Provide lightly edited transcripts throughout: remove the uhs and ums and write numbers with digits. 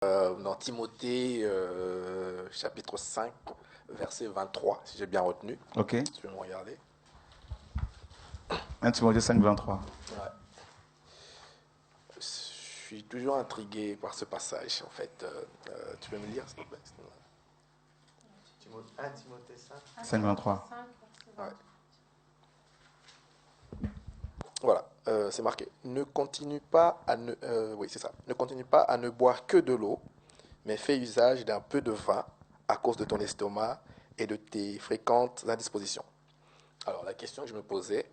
Dans Timothée, chapitre 5, verset 23, si j'ai bien retenu. Ok. Tu peux me regarder. 1 Timothée 5, 23. Ouais. Je suis toujours intrigué par ce passage, en fait. Tu peux me lire, s'il te plaît? 1 Timothée 5. 5, 23. Ouais. Voilà, c'est marqué. Ne continue pas à ne, oui, c'est ça. Ne continue pas à ne boire que de l'eau, mais fais usage d'un peu de vin à cause de ton estomac et de tes fréquentes indispositions. Alors, la question que je me posais,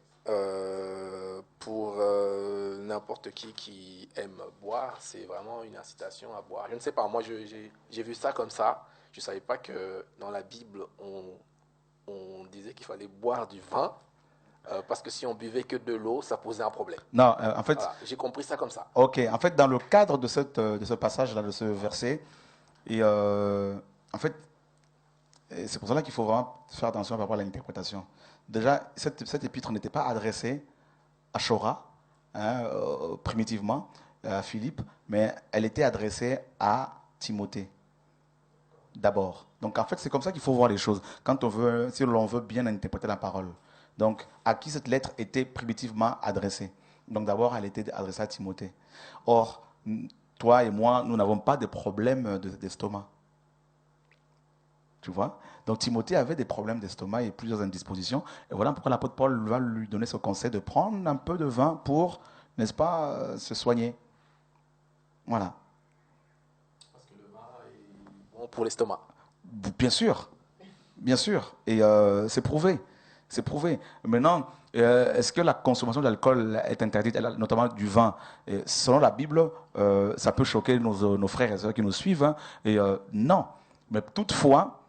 pour n'importe qui aime boire, c'est vraiment une incitation à boire. Je ne sais pas, moi j'ai vu ça comme ça. Je ne savais pas que dans la Bible, on disait qu'il fallait boire du vin, parce que si on buvait que de l'eau, ça posait un problème. Non, en fait, Voilà, j'ai compris ça comme ça. ok. En fait, dans le cadre de ce passage-là, de ce verset, et en fait, et c'est pour cela qu'il faut vraiment faire attention par rapport à l'interprétation. Déjà, cette épître n'était pas adressée à Chora, hein, primitivement, à Philippe, mais elle était adressée à Timothée, d'abord. Donc en fait, c'est comme ça qu'il faut voir les choses, quand on veut, si l'on veut bien interpréter la parole. Donc, à qui cette lettre était primitivement adressée? Donc d'abord, elle était adressée à Timothée. Or, toi et moi, nous n'avons pas de problème d'estomac. Tu vois? Donc Timothée avait des problèmes d'estomac et plusieurs indispositions. Et voilà pourquoi l'apôtre Paul va lui donner ce conseil de prendre un peu de vin pour, n'est-ce pas, se soigner. Voilà. Parce que le vin est bon pour l'estomac. Bien sûr. Bien sûr. Et c'est prouvé. C'est prouvé. Maintenant, est-ce que la consommation d'alcool est interdite, notamment du vin? Et selon la Bible, ça peut choquer nos frères et sœurs qui nous suivent. Hein, et non. Mais toutefois,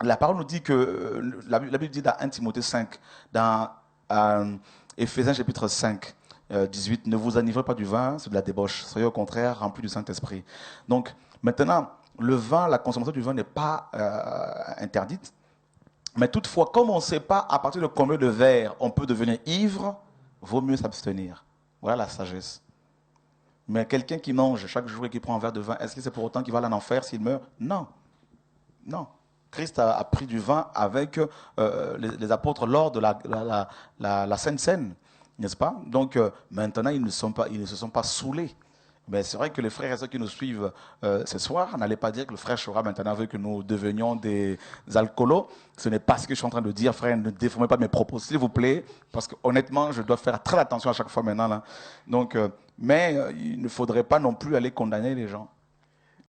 la parole nous dit que, la Bible dit dans 1 Timothée 5, dans Éphésiens chapitre 5, 18, ne vous enivrez pas du vin, c'est de la débauche. Soyez au contraire remplis du Saint-Esprit. Donc, maintenant, le vin, la consommation du vin n'est pas interdite. Mais toutefois, comme on ne sait pas à partir de combien de verres on peut devenir ivre, vaut mieux s'abstenir. Voilà la sagesse. Mais quelqu'un qui mange chaque jour et qui prend un verre de vin, est-ce que c'est pour autant qu'il va aller en enfer s'il meurt? Non. Non. Christ a pris du vin avec les apôtres lors de la Sainte Seine, n'est-ce pas? Donc maintenant, ils ne se sont pas saoulés. Mais c'est vrai que les frères et sœurs qui nous suivent ce soir, n'allez pas dire que le frère Chora maintenant veut que nous devenions des alcoolos. Ce n'est pas ce que je suis en train de dire, frère. Ne déformez pas mes propos, s'il vous plaît. Parce que honnêtement, je dois faire très attention à chaque fois maintenant. Là. Donc, mais il ne faudrait pas non plus aller condamner les gens.